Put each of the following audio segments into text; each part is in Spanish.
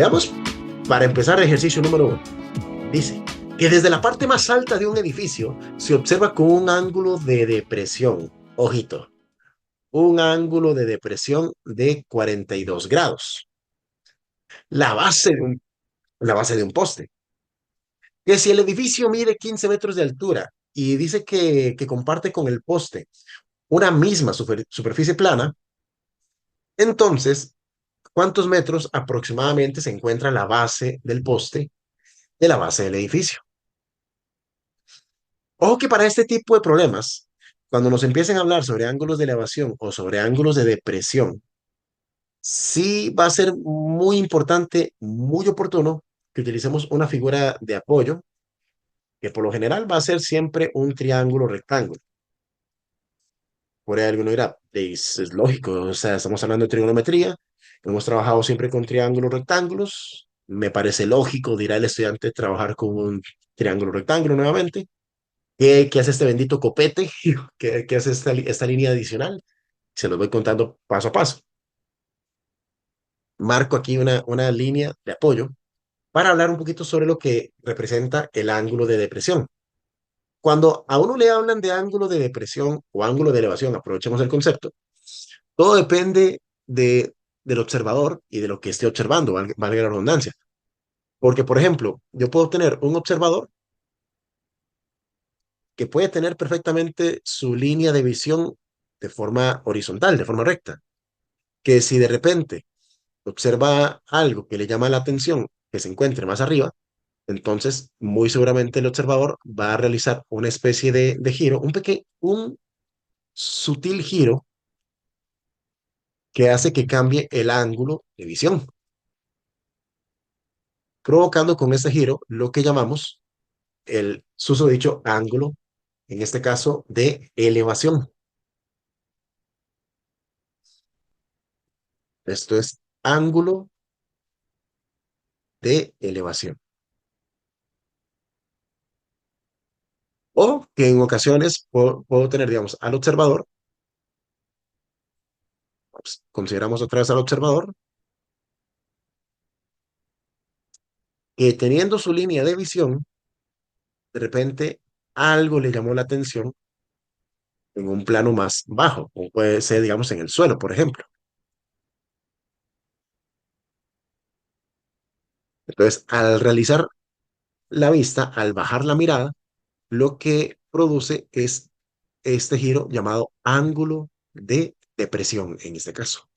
Veamos, para empezar, el ejercicio número 1. Dice que desde la parte más alta de un edificio se observa con un ángulo de depresión. Ojito, un ángulo de depresión de 42 grados. La base de un, la base de un poste. Que si el edificio mide 15 metros de altura y dice que comparte con el poste una misma superficie plana, entonces, ¿cuántos metros aproximadamente se encuentra la base del poste de la base del edificio? Ojo que para este tipo de problemas, cuando nos empiecen a hablar sobre ángulos de elevación o sobre ángulos de depresión, sí va a ser muy importante, muy oportuno que utilicemos una figura de apoyo, que por lo general va a ser siempre un triángulo rectángulo. Por ahí alguno dirá, es lógico, o sea, estamos hablando de trigonometría, hemos trabajado siempre con triángulos rectángulos, me parece lógico, dirá el estudiante, trabajar con un triángulo rectángulo nuevamente. ¿Qué hace este bendito copete? ¿Qué hace esta línea adicional? Se los voy contando paso a paso. Marco aquí una línea de apoyo para hablar un poquito sobre lo que representa el ángulo de depresión. Cuando a uno le hablan de ángulo de depresión o ángulo de elevación, aprovechemos el concepto, todo depende del observador y de lo que esté observando, valga la redundancia. Porque, por ejemplo, yo puedo tener un observador que puede tener perfectamente su línea de visión de forma horizontal, de forma recta, que si de repente observa algo que le llama la atención, que se encuentre más arriba, entonces muy seguramente el observador va a realizar una especie de giro, un sutil giro que hace que cambie el ángulo de visión, provocando con ese giro lo que llamamos el susodicho ángulo, en este caso de elevación. Esto es ángulo de elevación. O que en ocasiones puedo tener, digamos, al observador, pues, consideramos otra vez al observador, que teniendo su línea de visión, de repente algo le llamó la atención en un plano más bajo, o puede ser, digamos, en el suelo, por ejemplo. Entonces, al realizar la vista, al bajar la mirada, lo que produce es este giro llamado ángulo de depresión, en este caso,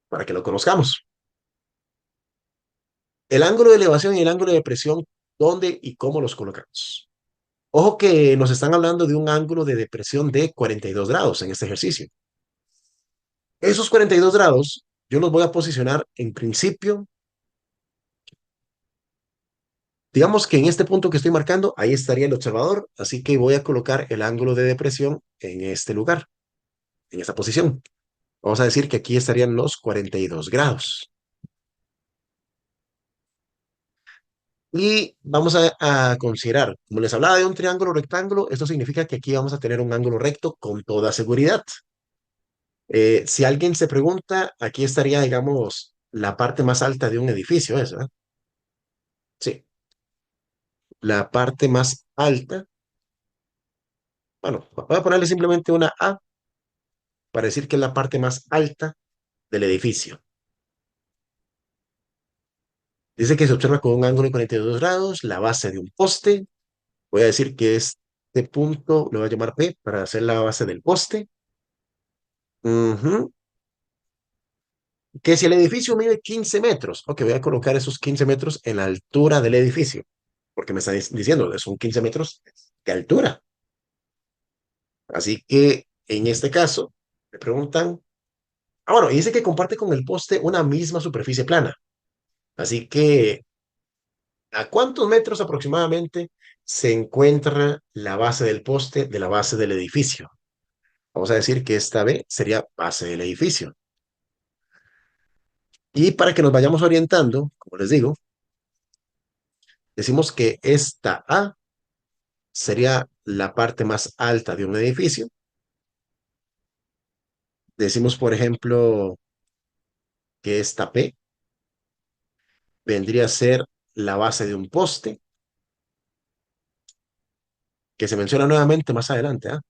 para que lo conozcamos. El ángulo de elevación y el ángulo de depresión, ¿dónde y cómo los colocamos? Ojo que nos están hablando de un ángulo de depresión de 42 grados en este ejercicio. Esos 42 grados yo los voy a posicionar en principio, digamos que en este punto que estoy marcando, ahí estaría el observador, así que voy a colocar el ángulo de depresión en este lugar, en esta posición. Vamos a decir que aquí estarían los 42 grados. Y vamos a considerar, como les hablaba de un triángulo rectángulo, esto significa que aquí vamos a tener un ángulo recto con toda seguridad. Si alguien se pregunta, aquí estaría, digamos, la parte más alta de un edificio, ¿eso? Sí, la parte más alta. Bueno, voy a ponerle simplemente una A para decir que es la parte más alta del edificio. Dice que se observa con un ángulo de 42 grados, la base de un poste. Voy a decir que este punto lo voy a llamar P para hacer la base del poste. Ujú. Que si el edificio mide 15 metros, ok, voy a colocar esos 15 metros en la altura del edificio, porque me está diciendo, son 15 metros de altura. Así que en este caso, me preguntan, bueno, y dice que comparte con el poste una misma superficie plana. Así que, ¿a cuántos metros aproximadamente se encuentra la base del poste de la base del edificio? Vamos a decir que esta B sería base del edificio. Y para que nos vayamos orientando, como les digo, decimos que esta A sería la parte más alta de un edificio. Decimos, por ejemplo, que esta P vendría a ser la base de un poste, que se menciona nuevamente más adelante, ¿ah?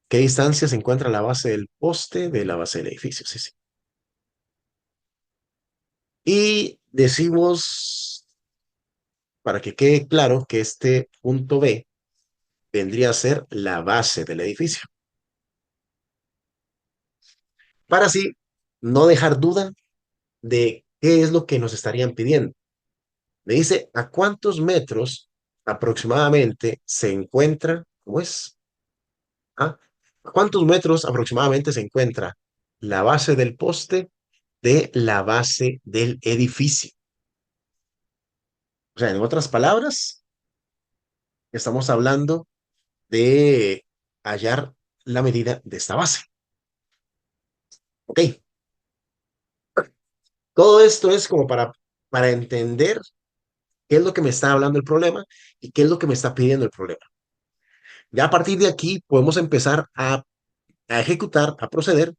¿Qué distancia se encuentra la base del poste de la base del edificio? Sí, sí. Y decimos, para que quede claro, que este punto B vendría a ser la base del edificio. Para así no dejar duda de qué es lo que nos estarían pidiendo. Me dice, ¿a cuántos metros aproximadamente se encuentra? ¿Cómo es? ¿Ah? ¿A cuántos metros aproximadamente se encuentra la base del poste de la base del edificio? O sea, en otras palabras, estamos hablando de hallar la medida de esta base. Ok, todo esto es como para entender qué es lo que me está hablando el problema y qué es lo que me está pidiendo el problema. Ya a partir de aquí podemos empezar a ejecutar, a proceder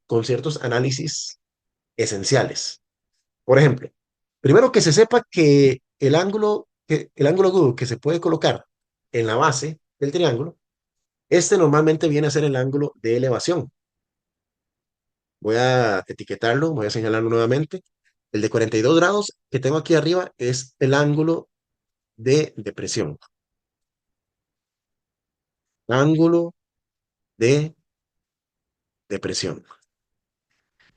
con ciertos análisis esenciales. Por ejemplo, primero que se sepa que el ángulo agudo que se puede colocar en la base del triángulo, este normalmente viene a ser el ángulo de elevación. Voy a etiquetarlo, voy a señalarlo nuevamente. El de 42 grados que tengo aquí arriba es el ángulo de depresión. Ángulo de depresión.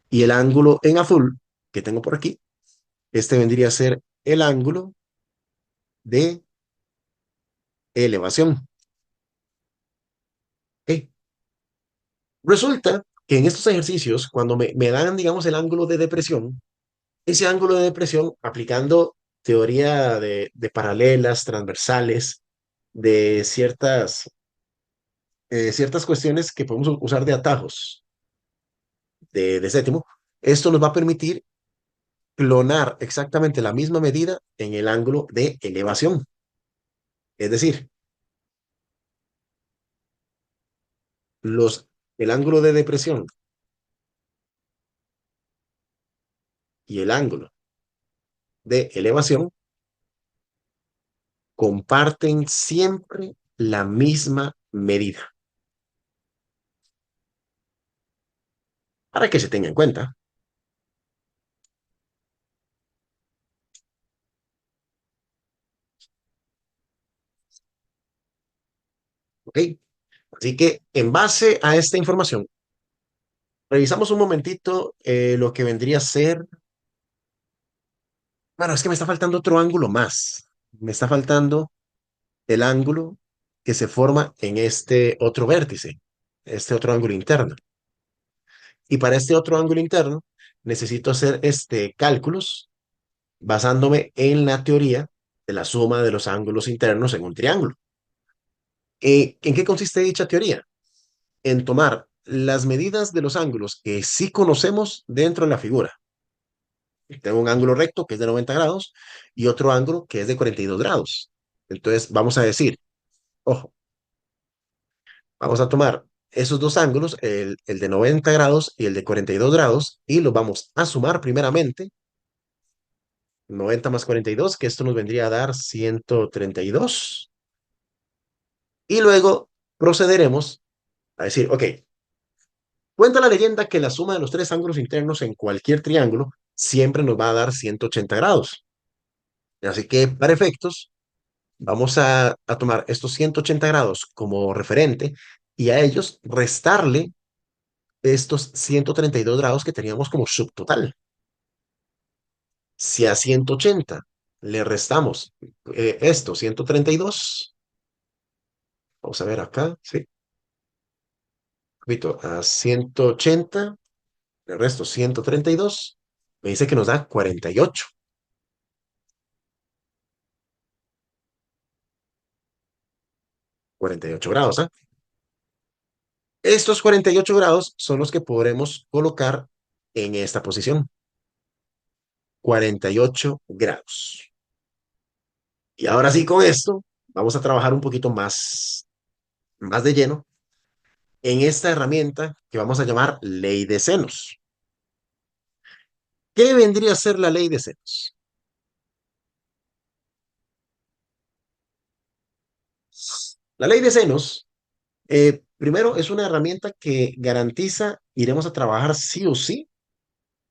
Y el ángulo en azul que tengo por aquí, este vendría a ser el ángulo de elevación. ¿Ok? Resulta que en estos ejercicios, cuando me dan, digamos, el ángulo de depresión, ese ángulo de depresión, aplicando teoría de paralelas, transversales, de ciertas cuestiones que podemos usar de atajos de séptimo, esto nos va a permitir clonar exactamente la misma medida en el ángulo de elevación. Es decir, el ángulo de depresión y el ángulo de elevación comparten siempre la misma medida, para que se tenga en cuenta. ¿Ok? Así que en base a esta información, revisamos un momentito lo que vendría a ser, bueno, es que me está faltando otro ángulo más. Me está faltando el ángulo que se forma en este otro vértice, este otro ángulo interno. Y para este otro ángulo interno, necesito hacer cálculos basándome en la teoría de la suma de los ángulos internos en un triángulo. ¿En qué consiste dicha teoría? En tomar las medidas de los ángulos que sí conocemos dentro de la figura. Tengo un ángulo recto que es de 90 grados y otro ángulo que es de 42 grados. Entonces vamos a decir, ojo, vamos a tomar esos dos ángulos, el de 90 grados y el de 42 grados, y los vamos a sumar primeramente. 90 más 42, que esto nos vendría a dar 132. Y luego procederemos a decir, ok, cuenta la leyenda que la suma de los tres ángulos internos en cualquier triángulo siempre nos va a dar 180 grados. Así que para efectos, vamos a tomar estos 180 grados como referente y a ellos restarle estos 132 grados que teníamos como subtotal. Si a 180 le restamos esto, 132, vamos a ver acá, sí, repito, a 180 le resto 132, me dice que nos da 48, 48 grados, ¿ah? Estos 48 grados son los que podremos colocar en esta posición. 48 grados. Y ahora sí, con esto, vamos a trabajar un poquito más de lleno en esta herramienta que vamos a llamar ley de senos. ¿Qué vendría a ser la ley de senos? La ley de senos, primero, es una herramienta que garantiza, iremos a trabajar sí o sí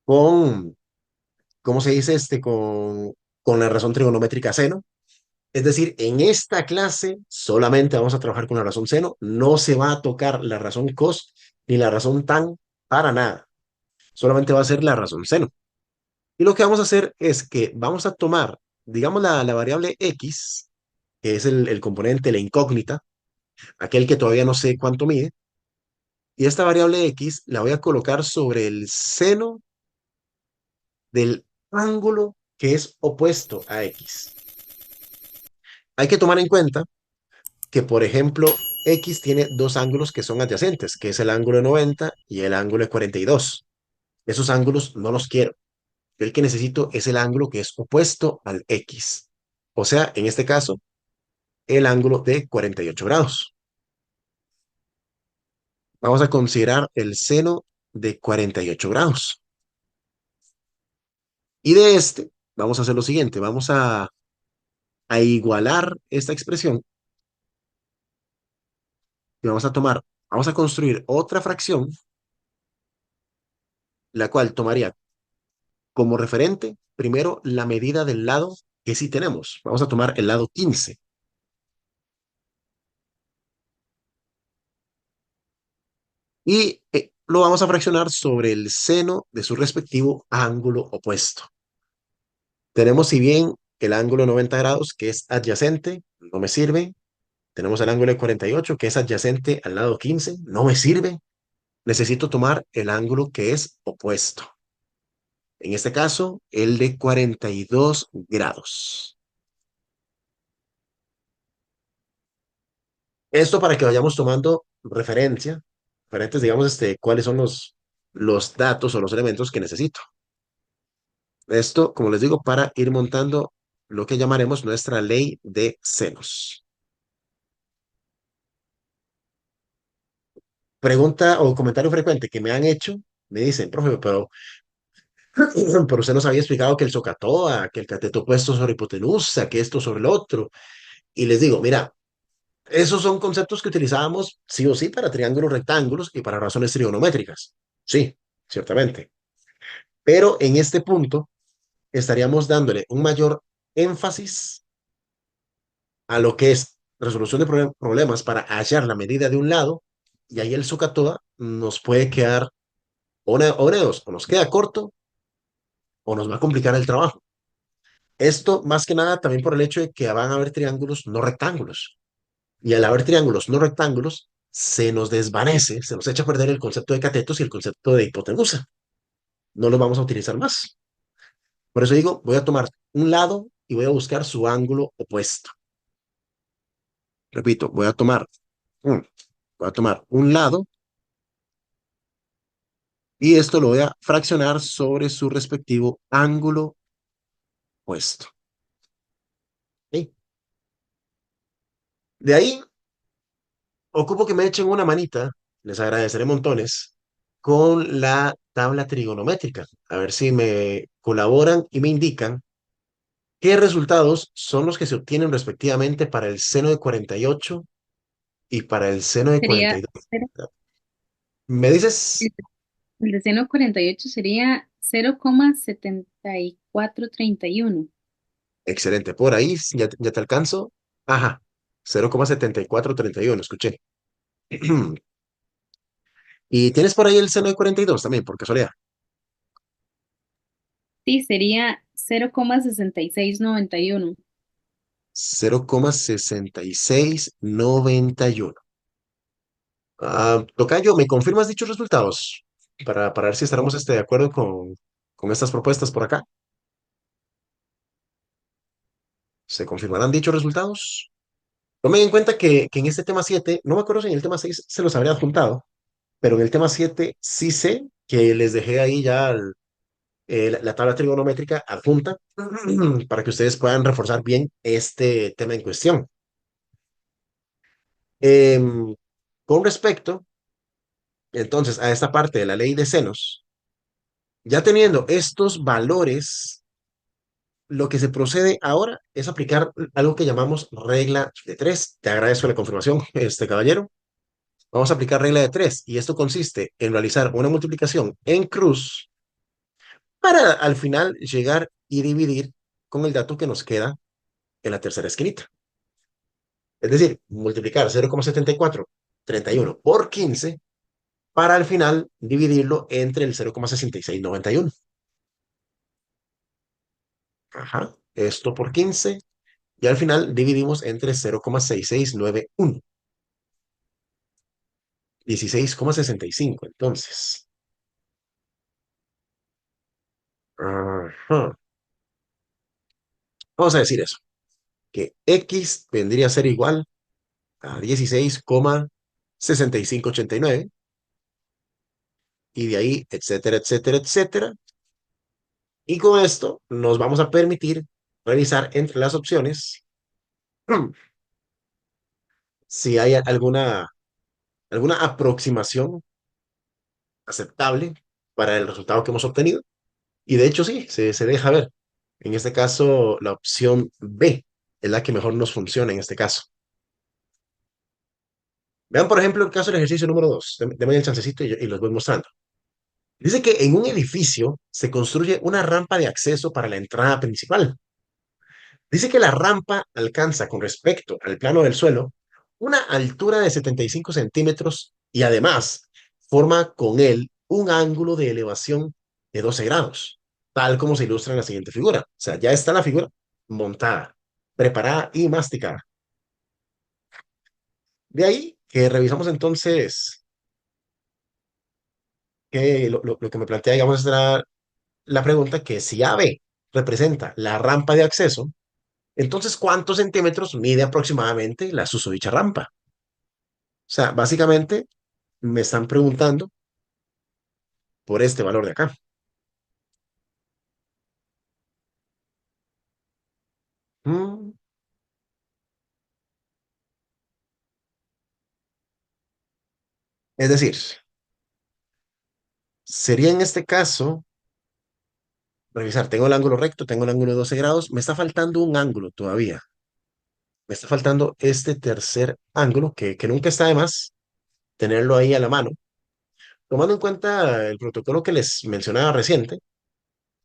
con, ¿cómo se dice? Con la razón trigonométrica seno. Es decir, en esta clase solamente vamos a trabajar con la razón seno, no se va a tocar la razón cos ni la razón tan para nada, solamente va a ser la razón seno. Y lo que vamos a hacer es que vamos a tomar, digamos, la variable x, que es el componente, la incógnita, aquel que todavía no sé cuánto mide, y esta variable x la voy a colocar sobre el seno del ángulo que es opuesto a x. Hay que tomar en cuenta que, por ejemplo, X tiene dos ángulos que son adyacentes, que es el ángulo de 90 y el ángulo de 42. Esos ángulos no los quiero. Yo el que necesito es el ángulo que es opuesto al X. O sea, en este caso, el ángulo de 48 grados. Vamos a considerar el seno de 48 grados. Y de este, vamos a hacer lo siguiente. Vamos a igualar esta expresión y vamos a construir otra fracción, la cual tomaría como referente, primero, la medida del lado que sí tenemos. Vamos a tomar el lado 15 y lo vamos a fraccionar sobre el seno de su respectivo ángulo opuesto. Tenemos, si bien, el ángulo 90 grados, que es adyacente, no me sirve. Tenemos el ángulo de 48, que es adyacente al lado 15, no me sirve. Necesito tomar el ángulo que es opuesto. En este caso, el de 42 grados. Esto para que vayamos tomando referentes, digamos, cuáles son los datos o los elementos que necesito. Esto, como les digo, para ir montando lo que llamaremos nuestra ley de senos. Pregunta o comentario frecuente que me han hecho, me dicen, profe, pero usted nos había explicado que el SOHCAHTOA, que el cateto opuesto sobre hipotenusa, que esto sobre el otro. Y les digo, mira, esos son conceptos que utilizábamos sí o sí para triángulos rectángulos y para razones trigonométricas. Sí, ciertamente. Pero en este punto estaríamos dándole un mayor énfasis a lo que es resolución de problemas para hallar la medida de un lado, y ahí el SOHCAHTOA nos puede quedar o de dos, o nos queda corto o nos va a complicar el trabajo. Esto más que nada también por el hecho de que van a haber triángulos no rectángulos. Y al haber triángulos no rectángulos, se nos desvanece, se nos echa a perder el concepto de catetos y el concepto de hipotenusa. No los vamos a utilizar más. Por eso digo, voy a tomar un lado y voy a buscar su ángulo opuesto. Repito, voy a tomar un lado y esto lo voy a fraccionar sobre su respectivo ángulo opuesto. ¿Sí? De ahí, ocupo que me echen una manita, les agradeceré montones, con la tabla trigonométrica. A ver si me colaboran y me indican qué resultados son los que se obtienen respectivamente para el seno de 48 y para el seno de Sería, 42. cero- ¿Me dices? el el de seno 48 sería 0,7431. Excelente, por ahí ya te alcanzo. Ajá, 0,7431, escuché. Y tienes por ahí el seno de 42 también, por casualidad. Sí, sería 0,6691. 0,6691. Tocayo, ¿me confirmas dichos resultados? Para ver si estaremos de acuerdo con estas propuestas por acá. ¿Se confirmarán dichos resultados? Tomen en cuenta que en este tema 7 no me acuerdo si en el tema 6 se los habría adjuntado, pero en el tema 7 sí sé que les dejé ahí ya la tabla trigonométrica adjunta para que ustedes puedan reforzar bien este tema en cuestión. Em, con respecto Entonces, a esta parte de la ley de senos, ya teniendo estos valores, lo que se procede ahora es aplicar algo que llamamos regla de tres. Te agradezco la confirmación, caballero. Vamos a aplicar regla de tres y esto consiste en realizar una multiplicación en cruz para al final llegar y dividir con el dato que nos queda en la tercera esquinita. Es decir, multiplicar 0,7431 por 15 para al final dividirlo entre el 0,6691. Ajá, esto por 15 y al final dividimos entre 0,6691. 16,65 entonces. Ajá. Vamos a decir eso, que X vendría a ser igual a 16,6589 y de ahí, etcétera, etcétera, etcétera. Y con esto nos vamos a permitir revisar entre las opciones si hay alguna aproximación aceptable para el resultado que hemos obtenido. Y de hecho sí, se deja ver. En este caso, la opción B es la que mejor nos funciona en este caso. Vean, por ejemplo, el caso del ejercicio número 2. Denme el chancecito y los voy mostrando. Dice que en un edificio se construye una rampa de acceso para la entrada principal. Dice que la rampa alcanza con respecto al plano del suelo una altura de 75 centímetros y además forma con él un ángulo de elevación de 12 grados, tal como se ilustra en la siguiente figura. O sea, ya está la figura montada, preparada y masticada. De ahí que revisamos entonces que lo que me plantea, digamos, es la pregunta que si AB representa la rampa de acceso, entonces ¿cuántos centímetros mide aproximadamente la susodicha rampa? O sea, básicamente me están preguntando por este valor de acá. Mm, Es decir, sería en este caso, revisar, tengo el ángulo recto, tengo el ángulo de 12 grados, me está faltando un ángulo todavía. Me está faltando este tercer ángulo que nunca está de más tenerlo ahí a la mano. Tomando en cuenta el protocolo que les mencionaba reciente,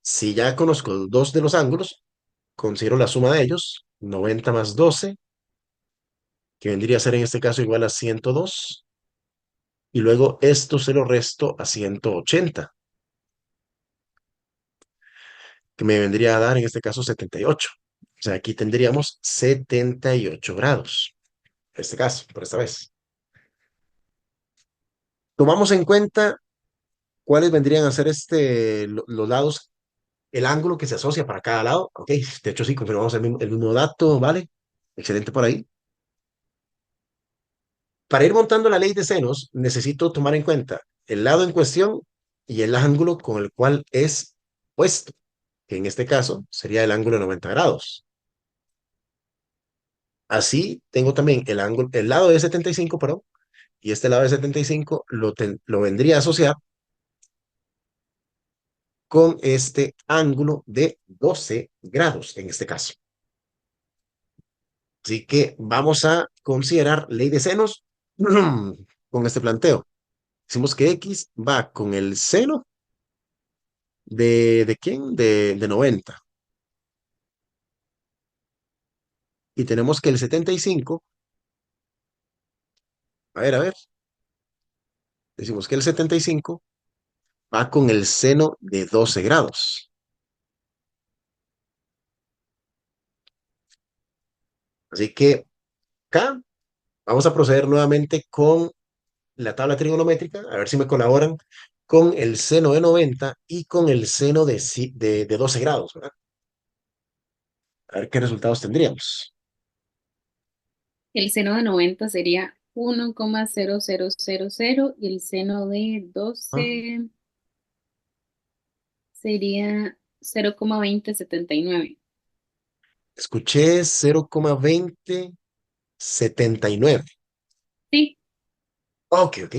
si ya conozco dos de los ángulos, considero la suma de ellos, 90 más 12, que vendría a ser en este caso igual a 102, y luego esto se lo resto a 180, que me vendría a dar en este caso 78. O sea, aquí tendríamos 78 grados, en este caso, por esta vez. Tomamos en cuenta cuáles vendrían a ser los lados, el ángulo que se asocia para cada lado. Ok, de hecho sí, confirmamos el mismo dato, ¿vale? Excelente por ahí. Para ir montando la ley de senos, necesito tomar en cuenta el lado en cuestión y el ángulo con el cual es puesto, que en este caso sería el ángulo de 90 grados. Así tengo también el lado de 75, pero y este lado de 75 lo vendría a asociar con este ángulo de 12 grados en este caso. Así que vamos a considerar ley de senos con este planteo. Decimos que X va con el seno ¿de quién? De 90. Y tenemos que el 75, a ver, decimos que el 75 va con el seno de 12 grados. Así que acá vamos a proceder nuevamente con la tabla trigonométrica, a ver si me colaboran, con el seno de 90 y con el seno de 12 grados, ¿verdad? A ver qué resultados tendríamos. El seno de 90 sería 1,0000 y el seno de Ah, 12 sería 0,2079. escuché 0,2079. Sí, Ok, ok.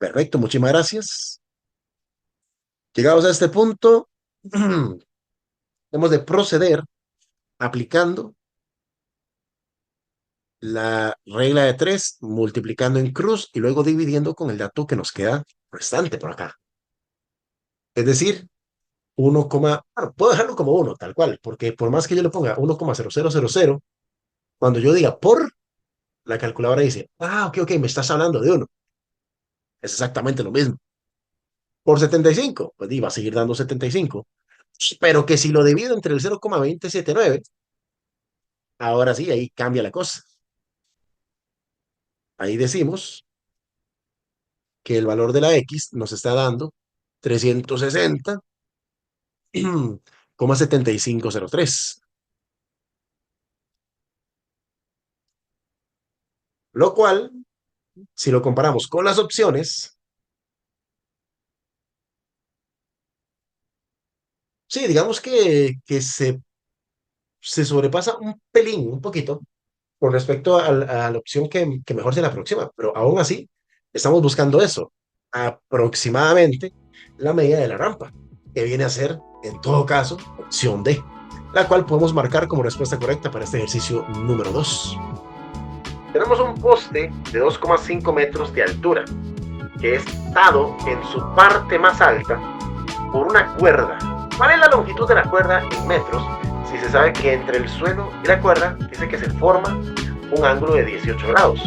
Perfecto, muchísimas gracias. Llegados a este punto, hemos de proceder aplicando la regla de 3, multiplicando en cruz y luego dividiendo con el dato que nos queda restante por acá. Es decir, 1, bueno, puedo dejarlo como 1, tal cual, porque por más que yo le ponga 1,0000, cuando yo diga por, la calculadora dice, ok, me estás hablando de 1. Es exactamente lo mismo. Por 75, pues va a seguir dando 75. Pero que si lo divido entre el 0,2079, ahora sí, ahí cambia la cosa. Ahí decimos que el valor de la X nos está dando 360,7503. Lo cual, si lo comparamos con las opciones, sí, digamos que se sobrepasa un pelín, un poquito, con respecto a la opción que mejor se le aproxima, pero aún así estamos buscando eso, aproximadamente la medida de la rampa, que viene a ser, en todo caso, opción D, la cual podemos marcar como respuesta correcta para este ejercicio número 2. Tenemos un poste de 2,5 metros de altura, que es atado en su parte más alta por una cuerda. ¿Cuál es la longitud de la cuerda en metros? Si se sabe que entre el suelo y la cuerda dice que se forma un ángulo de 18 grados.